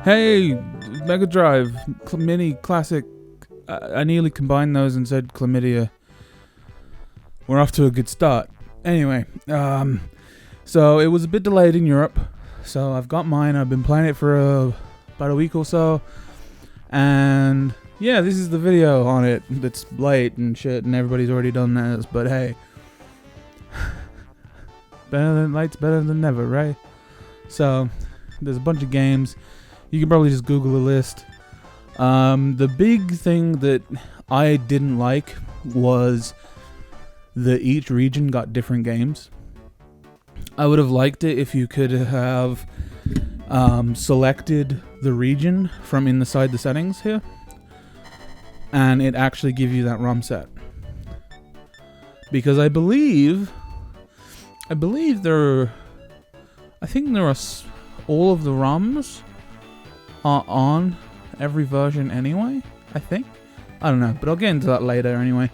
Hey, Mega Drive, Mini Classic. I nearly combined those and said chlamydia. We're off to a good start. Anyway, so it was a bit delayed in Europe. So I've got mine. I've been playing it for about a week or so. And yeah, this is the video on it. That's late and shit, and everybody's already done this. But hey, better than late's better than never, right? So there's a bunch of games. You can probably just Google a list. The big thing that I didn't like was that each region got different games. I would have liked it if you could have selected the region from inside the settings here, and it actually give you that ROM set. Because I believe there are all of the ROMs are on every version anyway, I think. I don't know, but I'll get into that later anyway.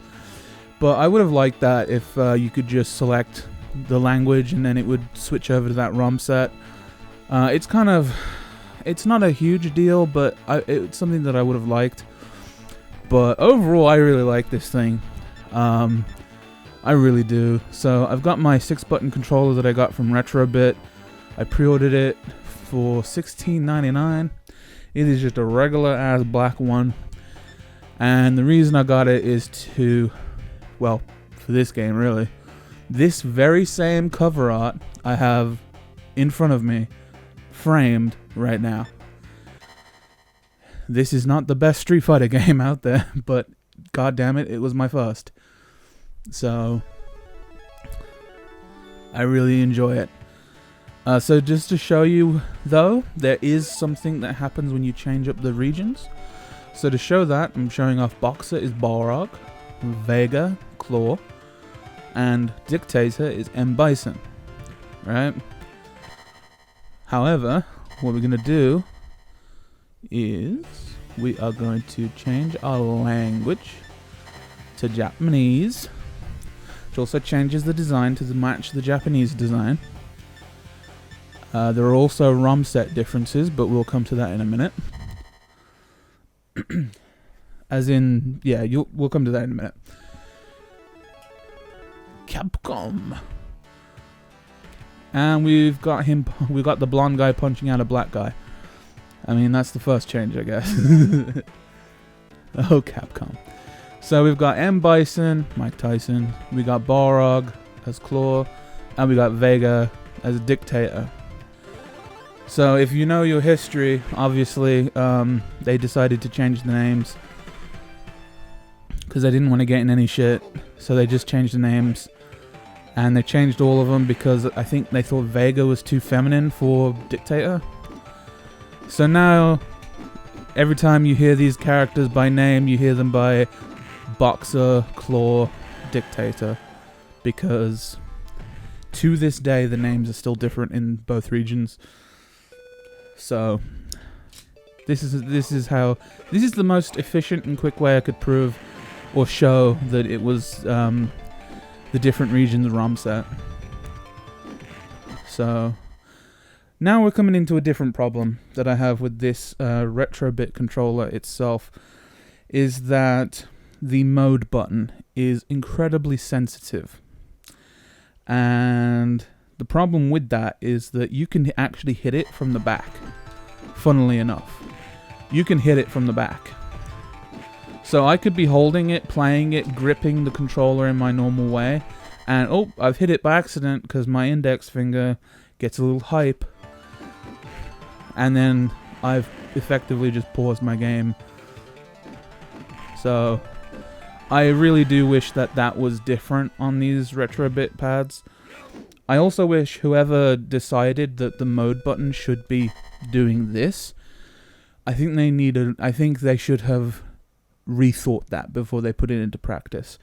But I would have liked that if you could just select the language and then it would switch over to that ROM set. It's not a huge deal, but it's something that I would have liked. But overall, I really like this thing. I really do. So I've got my 6-button controller that I got from Retrobit. I pre-ordered it for $16.99. It is just a regular ass black one. And the reason I got it is for this game really. This very same cover art I have in front of me, framed right now. This is not the best Street Fighter game out there, but god damn it, it was my first. So I really enjoy it. So just to show you though, there is something that happens when you change up the regions. So to show that, I'm showing off Boxer is Balrog, Vega, Claw, and Dictator is M. Bison, right? However, what we're going to do is we are going to change our language to Japanese, which also changes the design to match the Japanese design. There are also ROM set differences, but we'll come to that in a minute. As in, yeah, we'll come to that in a minute. Capcom. And we've got the blonde guy punching out a black guy. I mean, that's the first change, I guess. Oh, Capcom. So we've got M. Bison, Mike Tyson. We got Balrog as Claw. And we got Vega as Dictator. So if you know your history, obviously, they decided to change the names because they didn't want to get in any shit. So they just changed the names. And they changed all of them because I think they thought Vega was too feminine for Dictator. So now, every time you hear these characters by name, you hear them by Boxer, Claw, Dictator. Because to this day, the names are still different in both regions. So this is the most efficient and quick way I could prove or show that it was the different regions ROM set. So now we're coming into a different problem that I have with this Retrobit controller itself, is that the mode button is incredibly sensitive. And the problem with that is that you can actually hit it from the back. Funnily enough, you can hit it from the back. So I could be holding it, playing it, gripping the controller in my normal way, and oh, I've hit it by accident because my index finger gets a little hype, and then I've effectively just paused my game. So I really do wish that was different on these Retrobit pads. I also wish whoever decided that the mode button should be doing this, I think they should have rethought that before they put it into practice.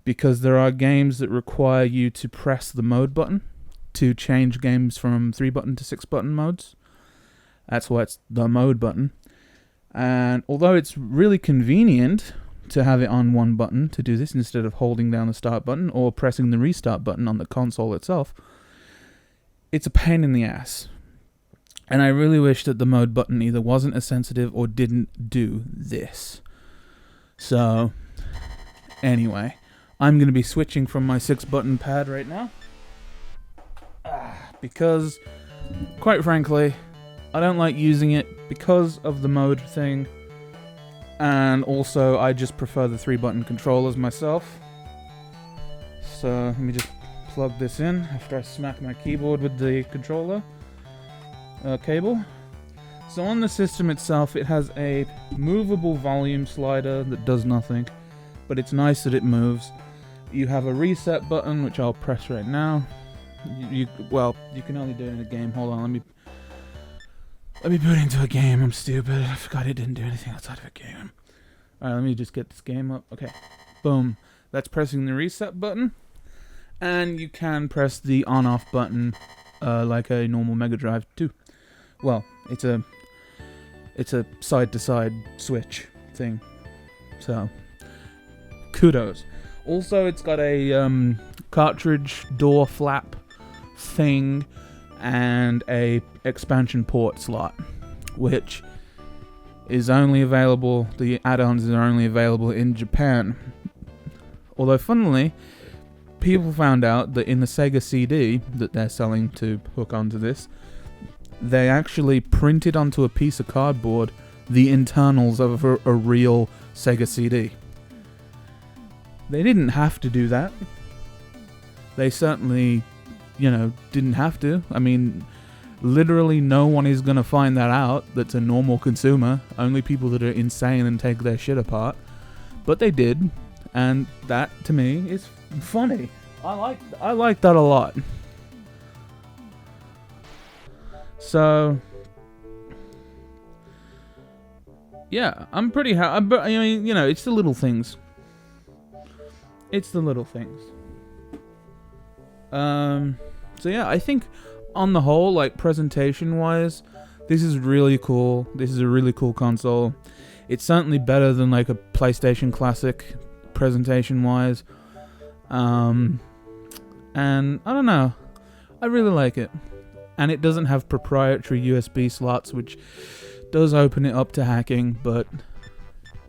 Because there are games that require you to press the mode button to change games from 3-button to 6-button modes. That's why it's the mode button. And although it's really convenient to have it on one button to do this instead of holding down the start button or pressing the restart button on the console itself, it's a pain in the ass. And I really wish that the mode button either wasn't as sensitive or didn't do this. So, anyway, I'm going to be switching from my 6-button pad right now. Because, quite frankly, I don't like using it because of the mode thing. And also, I just prefer the 3-button controllers myself. So, let me just plug this in after I smack my keyboard with the controller cable. So on the system itself, it has a movable volume slider that does nothing, but it's nice that it moves. You have a reset button, which I'll press right now. Well, you can only do it in a game. Hold on, let me put it into a game. I'm stupid. I forgot it didn't do anything outside of a game. Alright, let me just get this game up. Okay, boom. That's pressing the reset button. And you can press the on-off button like a normal Mega Drive too. Well, it's a side-to-side switch thing. So, kudos. Also, it's got a cartridge door flap thing and a expansion port slot, which is only available, the add-ons are only available in Japan. Although, funnily, people found out that in the Sega CD that they're selling to hook onto this, they actually printed onto a piece of cardboard the internals of a real Sega CD. They didn't have to do that. They certainly, didn't have to. I mean, literally no one is going to find that out that's a normal consumer. Only people that are insane and take their shit apart. But they did, and that, to me, is funny. I like that a lot. So, yeah, I'm pretty happy. But I mean, it's the little things. It's the little things. So yeah, I think on the whole, like presentation-wise, this is really cool. This is a really cool console. It's certainly better than like a PlayStation Classic presentation-wise. And I don't know. I really like it. And it doesn't have proprietary USB slots, which does open it up to hacking, but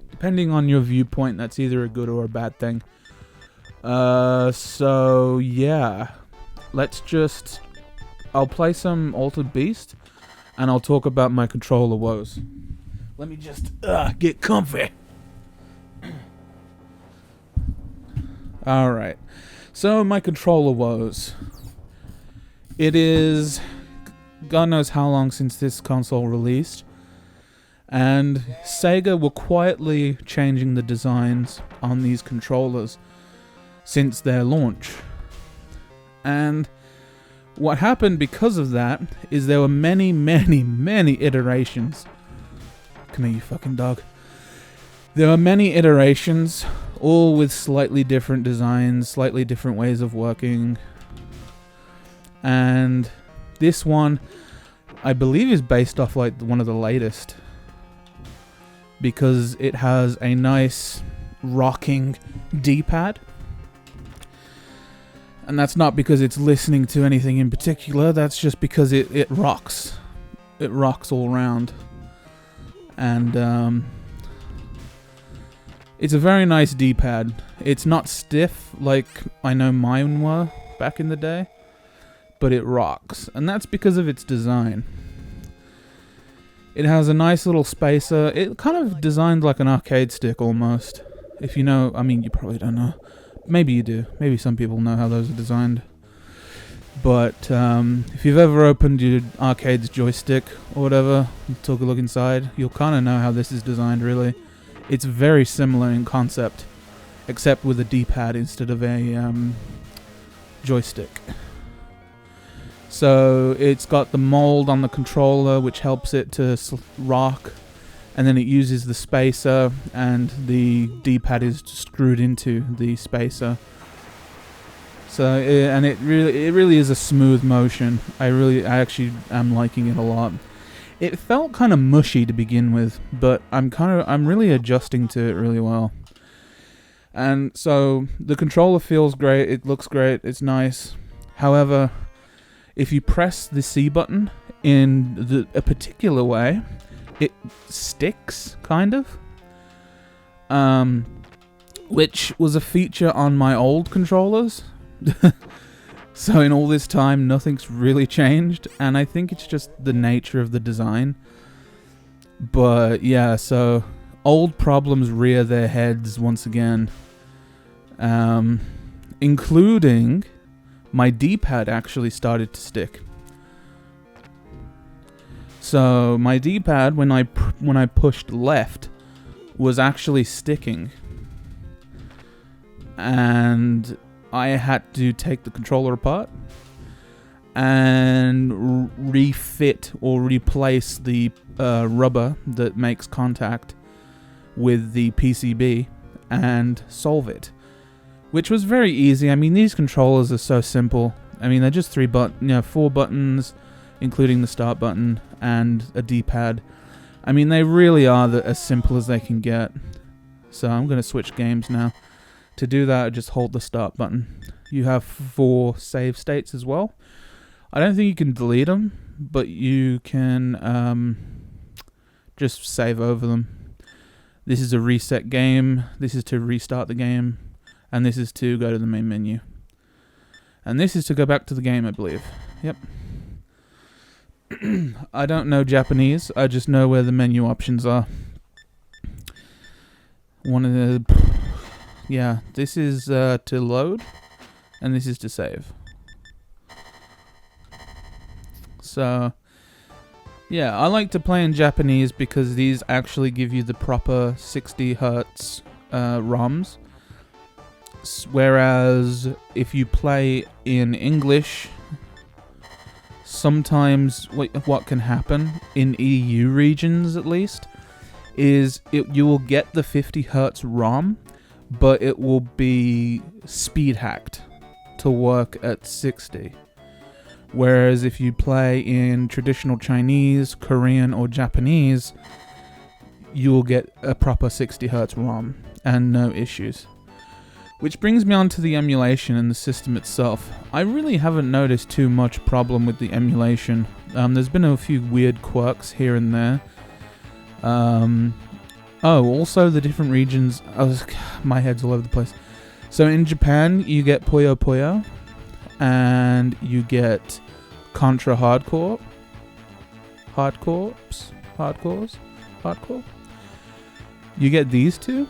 depending on your viewpoint, that's either a good or a bad thing. So yeah, I'll play some Altered Beast, and I'll talk about my controller woes. Let me just get comfy. Alright, so my controller woes. It is God knows how long since this console released, and Sega were quietly changing the designs on these controllers since their launch. And what happened because of that is there were many, many, many iterations. Come here, you fucking dog. There were many iterations, all with slightly different designs, slightly different ways of working. And this one, I believe, is based off like one of the latest, because it has a nice rocking D-pad. And that's not because it's listening to anything in particular, that's just because it rocks. It rocks all around. And it's a very nice D-pad. It's not stiff like I know mine were back in the day, but it rocks, and that's because of its design. It has a nice little spacer. It kind of designed like an arcade stick almost. If you know, I mean, you probably don't know. Maybe you do. Maybe some people know how those are designed. But if you've ever opened your arcade's joystick or whatever, and took a look inside, you'll kind of know how this is designed, really. It's very similar in concept, except with a D-pad instead of a joystick. So it's got the mold on the controller, which helps it to rock, and then it uses the spacer, and the D-pad is screwed into the spacer. So it really is a smooth motion. I actually am liking it a lot. It felt kind of mushy to begin with, but I'm really adjusting to it really well. And so the controller feels great. It looks great. It's nice. However, if you press the C button in a particular way. It sticks, kind of. Which was a feature on my old controllers. So in all this time, nothing's really changed, and I think it's just the nature of the design. But yeah, so old problems rear their heads once again. Including my D-pad actually started to stick. So my D-pad, when I pushed left, was actually sticking, and I had to take the controller apart and refit or replace the rubber that makes contact with the PCB and solve it, which was very easy. I mean, these controllers are so simple. I mean, they're just 4 buttons, including the start button and a D-pad. I mean, they really are as simple as they can get. So I'm going to switch games now. To do that, I just hold the start button. You have 4 save states as well. I don't think you can delete them, but you can just save over them. This is a reset game. This is to restart the game. And this is to go to the main menu. And this is to go back to the game, I believe. Yep. I don't know Japanese. I just know where the menu options are. Yeah, this is to load, and this is to save. So, yeah, I like to play in Japanese because these actually give you the proper 60 Hz ROMs. Whereas if you play in English, sometimes what can happen in EU regions, at least, is you will get the 50 Hz ROM, but it will be speed hacked to work at 60. Whereas if you play in traditional Chinese, Korean, or Japanese, you will get a proper 60 Hz ROM and no issues. Which brings me on to the emulation and the system itself. I really haven't noticed too much problem with the emulation. There's been a few weird quirks here and there. Also the different regions. My head's all over the place. So in Japan, you get Puyo Puyo, and you get Contra Hardcore. Hardcore. You get these two.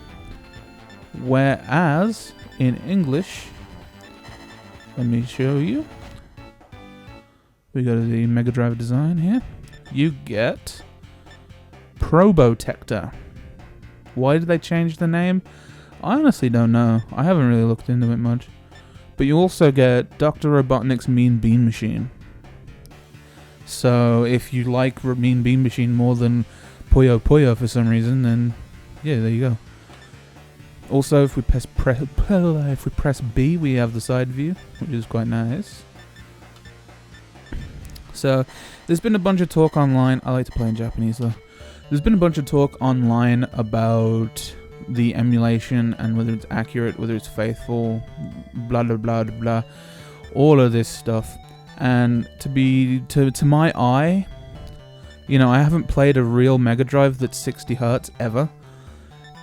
Whereas in English, let me show you. We go to the Mega Drive design here. You get Probotector. Why did they change the name? I honestly don't know. I haven't really looked into it much. But you also get Dr. Robotnik's Mean Bean Machine. So if you like Mean Bean Machine more than Puyo Puyo for some reason, then yeah, there you go. Also, if we press B, we have the side view, which is quite nice. So, there's been a bunch of talk online. I like to play in Japanese though. There's been a bunch of talk online about the emulation and whether it's accurate, whether it's faithful, blah blah blah blah, all of this stuff. And to my eye, you know, I haven't played a real Mega Drive that's 60 Hz ever.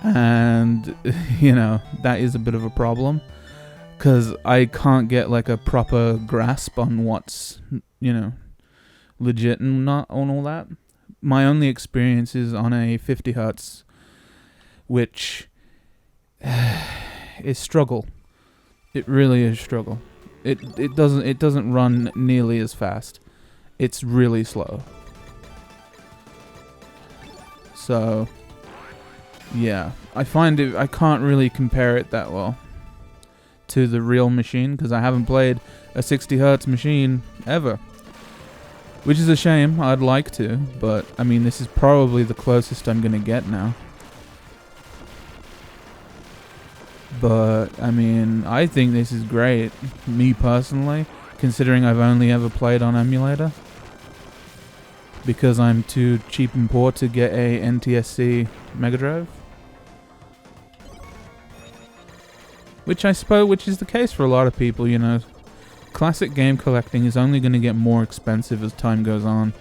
And, you know, that is a bit of a problem, because I can't get like a proper grasp on what's, you know, legit and not on all that. My only experience is on a 50 Hz, which is struggle. It really is struggle. It doesn't run nearly as fast. It's really slow. So yeah, I find I can't really compare it that well to the real machine, because I haven't played a 60 Hz machine ever. Which is a shame. I'd like to, but I mean, this is probably the closest I'm gonna get now. But I mean, I think this is great, me personally, considering I've only ever played on emulator, because I'm too cheap and poor to get a NTSC Mega Drive. Which I suppose, which is the case for a lot of people, you know. Classic game collecting is only going to get more expensive as time goes on.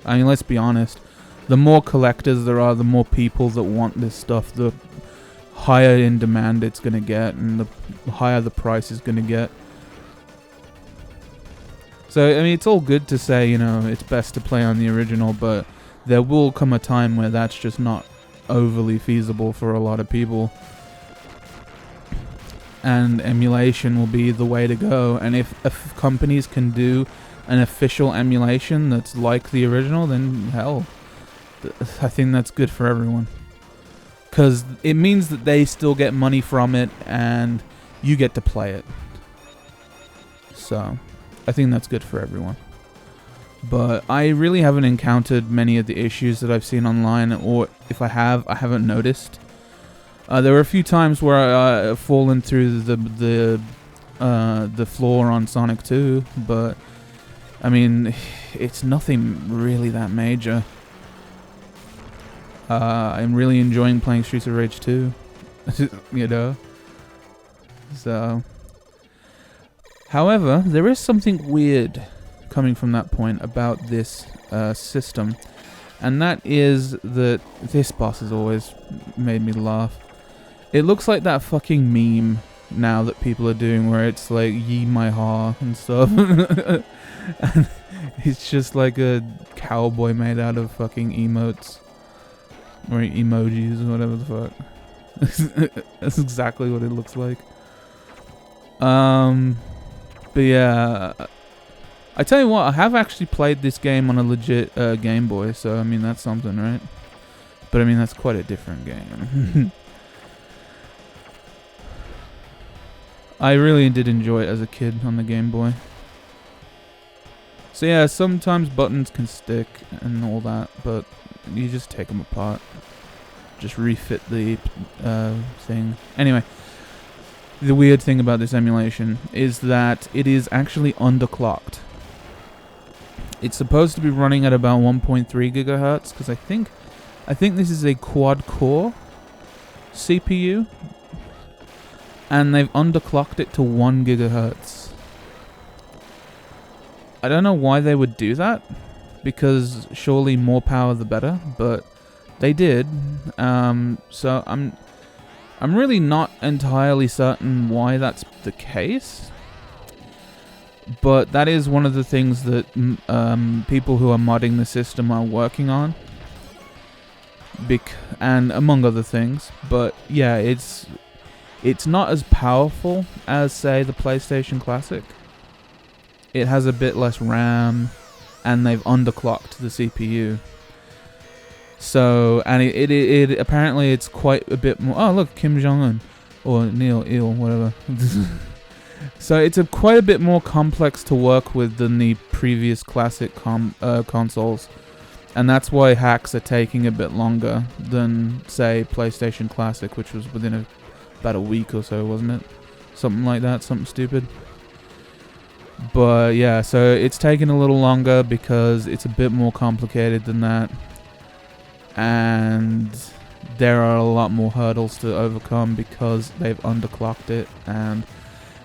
I mean, let's be honest. The more collectors there are, the more people that want this stuff, the higher in demand it's going to get, and the higher the price is going to get. So, I mean, it's all good to say, you know, it's best to play on the original, but there will come a time where that's just not overly feasible for a lot of people. And emulation will be the way to go. And if companies can do an official emulation that's like the original, then hell, I think that's good for everyone. Because it means that they still get money from it and you get to play it. So I think that's good for everyone. But I really haven't encountered many of the issues that I've seen online, or if I have, I haven't noticed. There were a few times where I've fallen through the floor on Sonic 2, but I mean, it's nothing really that major. I'm really enjoying playing Streets of Rage 2, you know. So, however, there is something weird coming from that point about this system, and that is that this boss has always made me laugh. It looks like that fucking meme now that people are doing where it's like "Ye my ha" and stuff. And it's just like a cowboy made out of fucking emotes or emojis or whatever the fuck. That's exactly what it looks like. But yeah, I tell you what, I have actually played this game on a legit Game Boy, so I mean that's something, right? But I mean that's quite a different game. I really did enjoy it as a kid on the Game Boy. So yeah, sometimes buttons can stick and all that, but you just take them apart. Just refit the thing. Anyway, the weird thing about this emulation is that it is actually underclocked. It's supposed to be running at about 1.3 gigahertz, because I think this is a quad-core CPU. And they've underclocked it to 1 gigahertz. I don't know why they would do that, because surely more power the better, but they did. So I'm really not entirely certain why that's the case. But that is one of the things that people who are modding the system are working on. And among other things. But yeah, it's not as powerful as, say, the PlayStation Classic. It has a bit less RAM, and they've underclocked the CPU. So, and it apparently it's quite a bit more. Oh, look, Kim Jong-un or Neil Il, whatever. So it's quite a bit more complex to work with than the previous classic consoles, and that's why hacks are taking a bit longer than, say, PlayStation Classic, which was within about a week or so, wasn't it? Something like that, something stupid. But yeah, so it's taken a little longer because it's a bit more complicated than that. And there are a lot more hurdles to overcome because they've underclocked it, and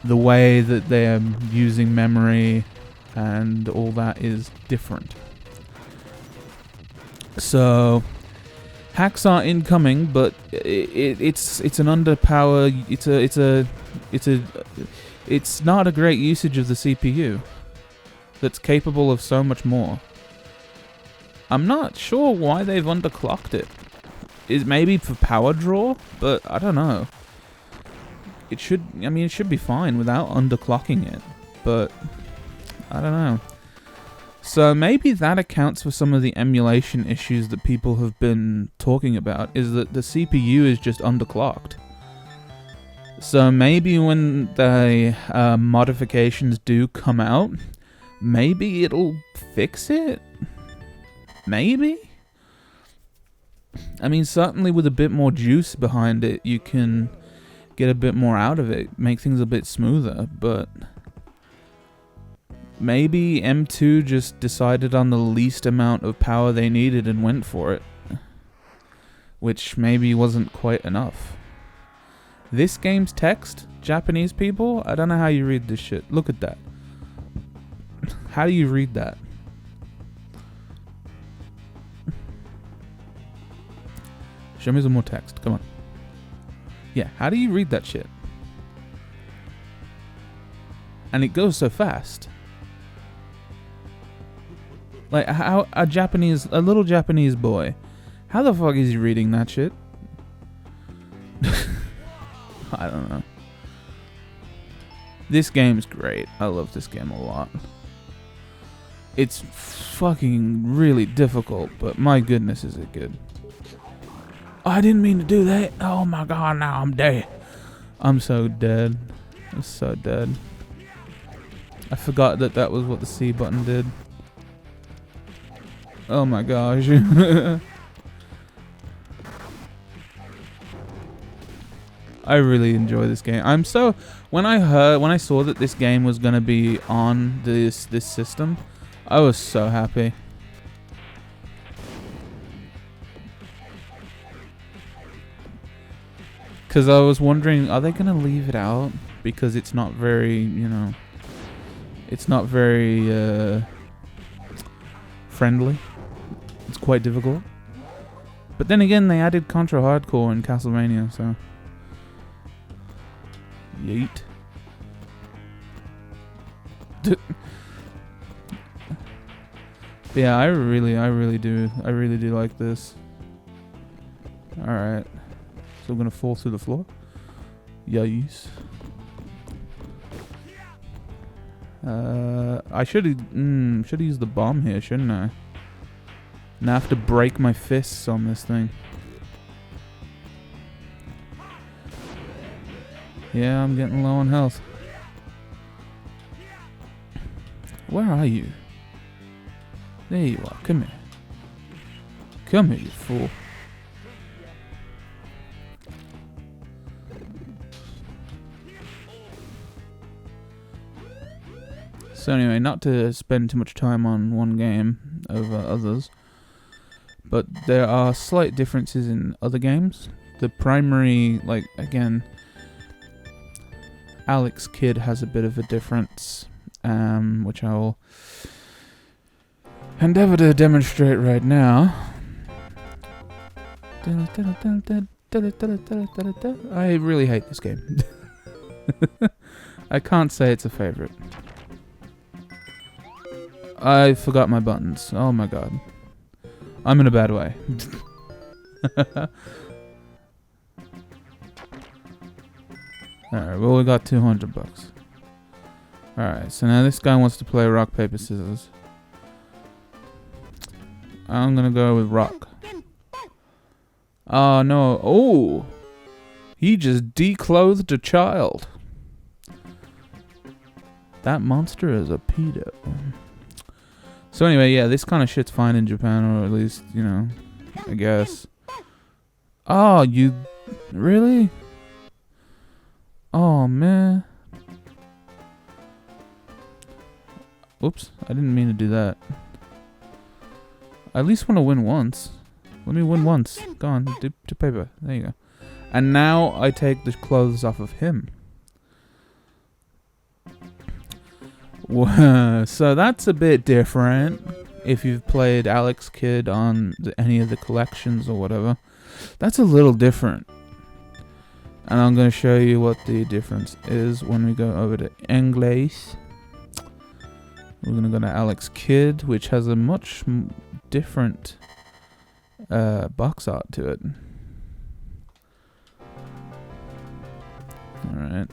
the way that they are using memory and all that is different. So hacks are incoming, but it's an underpower. It's not a great usage of the CPU that's capable of so much more. I'm not sure why they've underclocked it. Is maybe for power draw, but I don't know. It should be fine without underclocking it, but I don't know. So maybe that accounts for some of the emulation issues that people have been talking about, is that the CPU is just underclocked. So maybe when the modifications do come out, maybe it'll fix it? Maybe? I mean, certainly with a bit more juice behind it, you can get a bit more out of it, make things a bit smoother, but maybe M2 just decided on the least amount of power they needed and went for it, which maybe wasn't quite enough. This game's text, Japanese people, I don't know how you read this shit. Look at that. How do you read that? Show me some more text. Come on. Yeah, how do you read that shit? And it goes so fast. Like, how a little Japanese boy, how the fuck is he reading that shit? I don't know. This game's great. I love this game a lot. It's fucking really difficult, but my goodness is it good. Oh, I didn't mean to do that. Oh my god, now I'm dead. I'm so dead. I'm so dead. I forgot that was what the C button did. Oh my gosh. I really enjoy this game. When I saw that this game was gonna be on this system, I was so happy. Cause I was wondering, are they gonna leave it out? Because it's not very, it's not very friendly. It's quite difficult. But then again, they added Contra Hardcore in Castlevania, so. Yeet. Yeah, I really do like this. Alright. So we're gonna fall through the floor. Yes. I should use the bomb here, shouldn't I? Now I have to break my fists on this thing. Yeah, I'm getting low on health. Where are you? There you are. Come here. Come here, you fool. So anyway, not to spend too much time on one game over others, but there are slight differences in other games. The primary, again, Alex Kidd has a bit of a difference, which I will endeavor to demonstrate right now. I really hate this game. I can't say it's a favorite. I forgot my buttons. Oh my god. I'm in a bad way. Alright, well we got 200 bucks. Alright, so now this guy wants to play rock, paper, scissors. I'm gonna go with rock. Oh no. Oh! He just declothed a child. That monster is a pedo. So anyway, yeah, this kind of shit's fine in Japan, or at least, I guess. Oh, you... Really? Oh, man. Oops, I didn't mean to do that. I at least want to win once. Let me win once. Go on, do paper. There you go. And now I take the clothes off of him. So that's a bit different. If you've played Alex Kidd on any of the collections or whatever, that's a little different. And I'm going to show you what the difference is when we go over to English. We're going to go to Alex Kidd, which has a much different box art to it. Alright.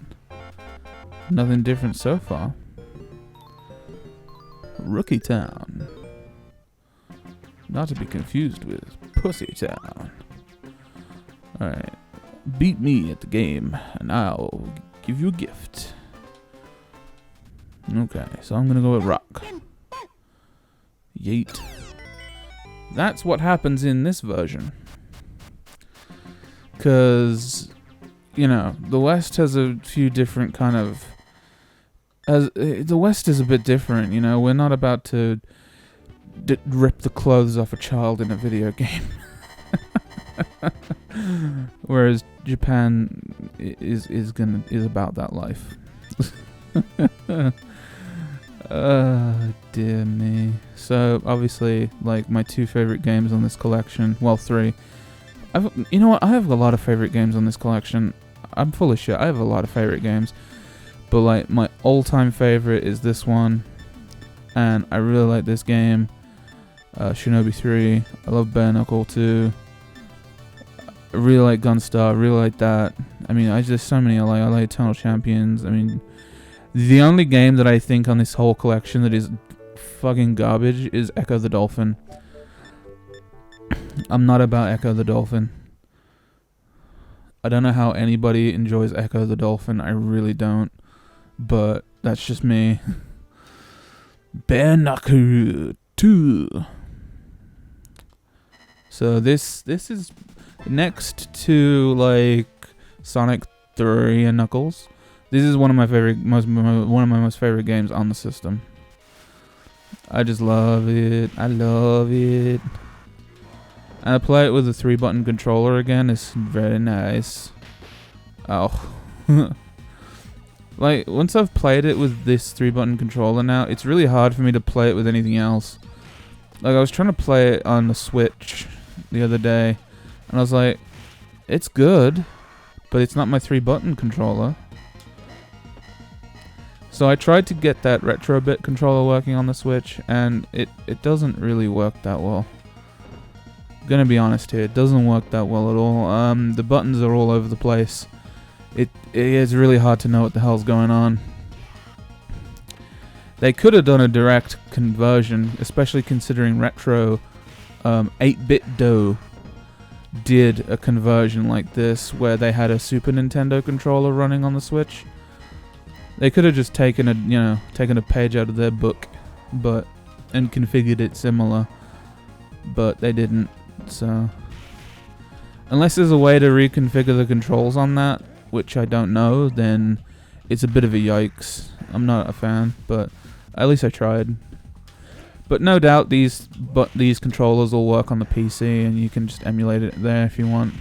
Nothing different so far. Rookie Town. Not to be confused with Pussy Town. Alright. Beat me at the game, and I'll give you a gift. Okay, so I'm gonna go with rock. Yeet. That's what happens in this version. Because, the West has a few different kind of... the West is a bit different, We're not about to rip the clothes off a child in a video game. Whereas Japan is about that life. Dear me. So obviously, my two favorite games on this collection, well, three, You know what? I have a lot of favorite games on this collection. I'm full of shit. I have a lot of favorite games, but like my all-time favorite is this one, and I really like this game. Shinobi 3. I love Bare Knuckle 2. I really like Gunstar. I really like that. I mean, there's so many I like. I like Eternal Champions. I mean, the only game that I think on this whole collection that is fucking garbage is Echo the Dolphin. I'm not about Echo the Dolphin. I don't know how anybody enjoys Echo the Dolphin. I really don't. But that's just me. Bare Knuckle 2. So this is next to like Sonic 3 and Knuckles. This is one of my most favorite games on the system. I just love it. I love it. And I play it with a 3-button controller again. It's very nice. Oh. Like, once I've played it with this 3-button controller now, it's really hard for me to play it with anything else. Like, I was trying to play it on the Switch the other day, and I was like, it's good, but it's not my 3-button controller. So I tried to get that retro bit controller working on the Switch, and it doesn't really work that well. Gonna be honest here, it doesn't work that well at all. The buttons are all over the place. It is really hard to know what the hell's going on. They could have done a direct conversion, especially considering Retro 8-Bit Do did a conversion like this, where they had a Super Nintendo controller running on the Switch. They could have just taken a page out of their book, and configured it similar, but they didn't. So, unless there's a way to reconfigure the controls on that, which I don't know, then it's a bit of a yikes. I'm not a fan, but at least I tried. But no doubt these controllers will work on the PC, and you can just emulate it there if you want.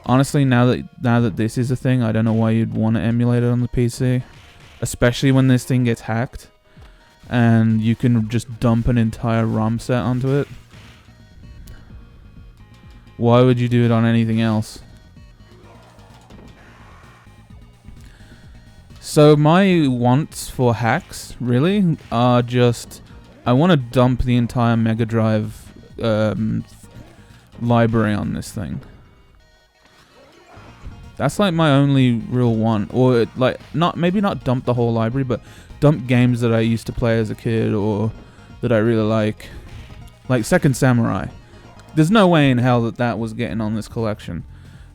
Honestly, now that this is a thing, I don't know why you'd want to emulate it on the PC, especially when this thing gets hacked, and you can just dump an entire ROM set onto it. Why would you do it on anything else? So my wants for hacks, really, are just... I want to dump the entire Mega Drive library on this thing. That's like my only real want. Or like, maybe not dump the whole library, but dump games that I used to play as a kid or that I really like. Like Second Samurai. There's no way in hell that was getting on this collection.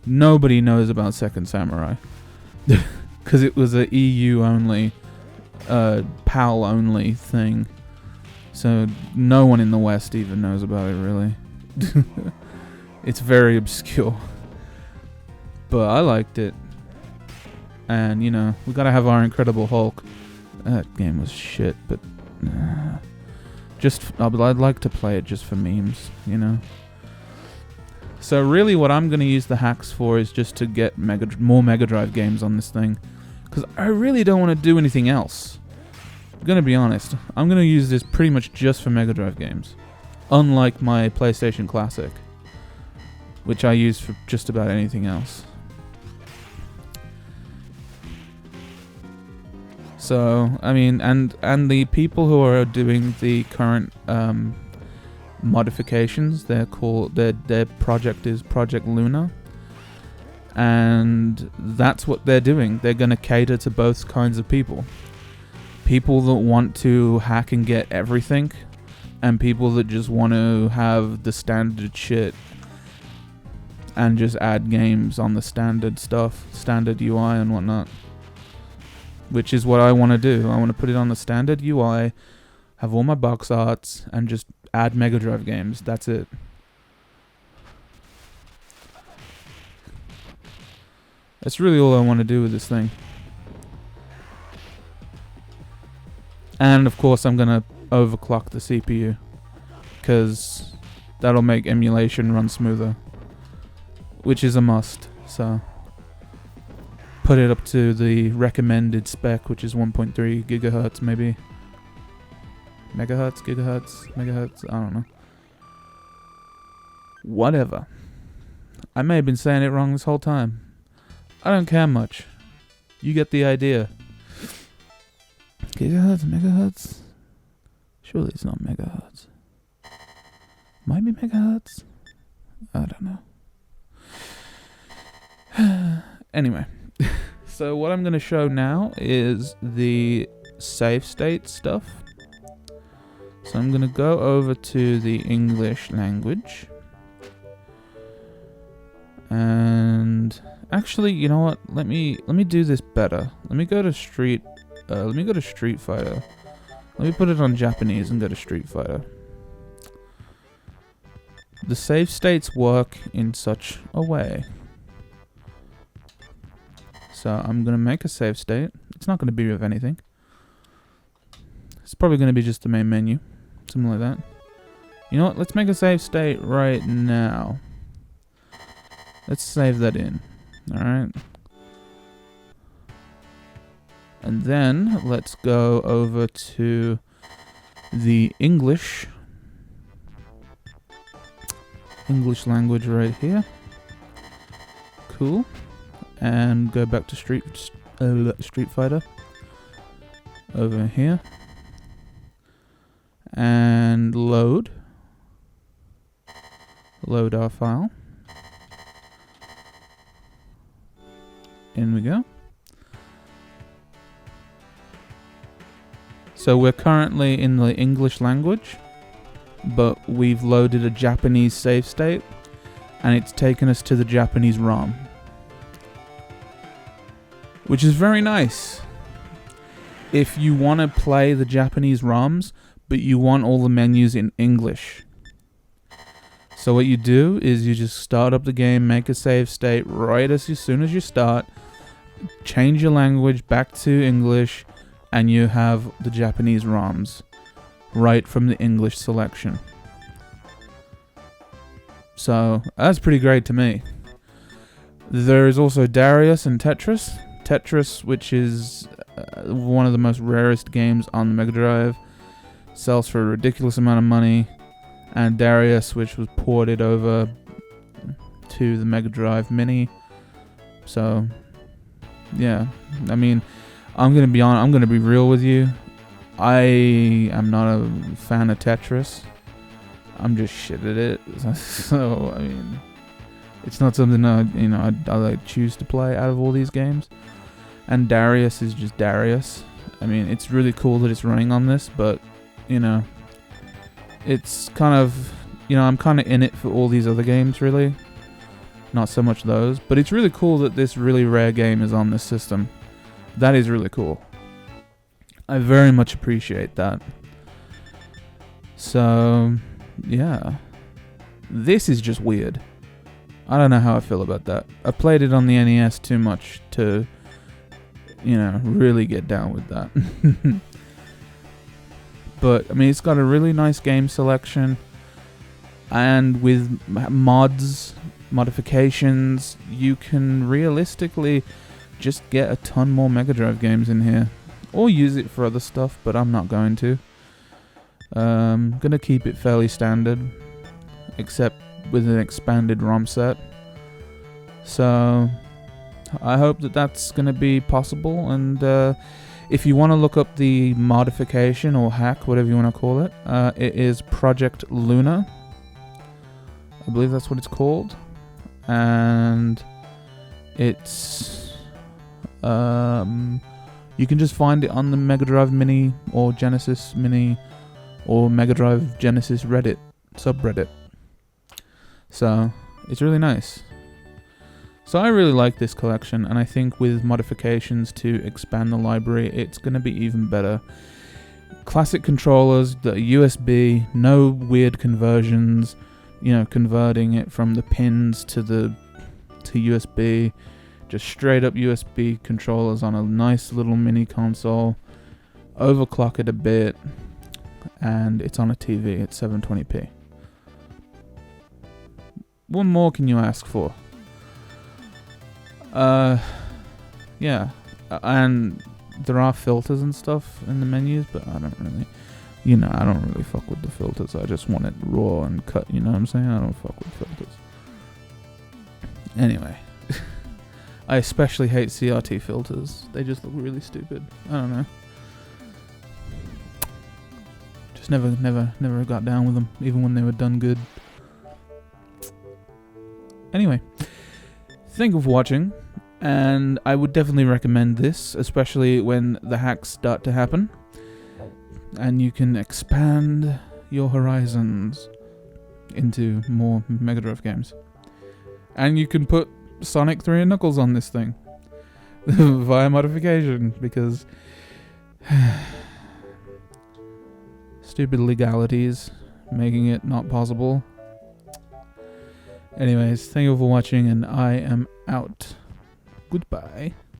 Nobody knows about Second Samurai. Because it was a EU only, PAL only thing. So no one in the West even knows about it, really. It's very obscure. But I liked it. And, you know, we gotta have our Incredible Hulk. That game was shit, but... I'd like to play it just for memes, you know. So really what I'm going to use the hacks for is just to get more Mega Drive games on this thing. Because I really don't want to do anything else. I'm going to be honest. I'm going to use this pretty much just for Mega Drive games. Unlike my PlayStation Classic, which I use for just about anything else. So, I mean, and the people who are doing the current modifications, their project is Project Luna, and that's what they're doing. They're going to cater to both kinds of people that want to hack and get everything, and people that just want to have the standard shit and just add games on the standard stuff, standard UI and whatnot, which is what I want to do. I want to put it on the standard UI, have all my box arts, and just add Mega Drive games. That's it. That's really all I want to do with this thing. And of course I'm going to overclock the CPU, because that'll make emulation run smoother, which is a must. So put it up to the recommended spec, which is 1.3 gigahertz maybe. Megahertz, gigahertz, megahertz, I don't know. Whatever. I may have been saying it wrong this whole time. I don't care much. You get the idea. Gigahertz, megahertz? Surely it's not megahertz. Might be megahertz? I don't know. Anyway. So what I'm going to show now is the save state stuff. So I'm going to go over to the English language. And actually, you know what? Let me do this better. Let me go to Street Fighter. Let me put it on Japanese and go to Street Fighter. The save states work in such a way. So I'm going to make a save state. It's not going to be of anything. It's probably going to be just the main menu. Something like that. You know what? Let's make a save state right now. Let's save that in. Alright. And then let's go over to the English language right here. Cool. And go back to Street Fighter. Over here. And load our file. In we go. So we're currently in the English language, but we've loaded a Japanese save state, and it's taken us to the Japanese ROM, which is very nice. If you want to play the Japanese ROMs, but you want all the menus in English. So what you do is you just start up the game, make a save state right as soon as you start, change your language back to English, and you have the Japanese ROMs right from the English selection. So that's pretty great to me. There is also Darius and Tetris. Tetris, which is one of the most rarest games on the Mega Drive, sells for a ridiculous amount of money. And Darius, which was ported over to the Mega Drive Mini. So, yeah. I mean, I'm going to be honest, I'm going to be real with you. I am not a fan of Tetris. I'm just shit at it. So, I mean, it's not something I choose to play out of all these games. And Darius is just Darius. I mean, it's really cool that it's running on this, but, it's kind of, I'm kind of in it for all these other games, really. Not so much those. But it's really cool that this really rare game is on this system. That is really cool. I very much appreciate that. So, yeah. This is just weird. I don't know how I feel about that. I played it on the NES too much to, really get down with that. But, I mean, it's got a really nice game selection. And with modifications, you can realistically just get a ton more Mega Drive games in here. Or use it for other stuff, but I'm not going to. I'm going to keep it fairly standard. Except with an expanded ROM set. So, I hope that that's going to be possible. And, if you want to look up the modification or hack, whatever you want to call it, it is Project Luna. I believe that's what it's called. And it's... you can just find it on the Mega Drive Mini or Genesis Mini or Mega Drive Genesis Reddit subreddit. So, it's really nice. So I really like this collection, and I think with modifications to expand the library, it's going to be even better. Classic controllers, the USB, no weird conversions, converting it from the pins to USB, just straight up USB controllers on a nice little mini console, overclock it a bit, and it's on a TV at 720p. What more can you ask for? Yeah, and there are filters and stuff in the menus, but I don't really fuck with the filters. I just want it raw and cut, you know what I'm saying? I don't fuck with filters. Anyway. I especially hate CRT filters. They just look really stupid. I don't know. Just never got down with them, even when they were done good. Anyway, thank you for watching, and I would definitely recommend this, especially when the hacks start to happen, and you can expand your horizons into more Mega Drive games. And you can put Sonic 3 and Knuckles on this thing via modification, because stupid legalities making it not possible. Anyways, thank you for watching, and I am out. Goodbye.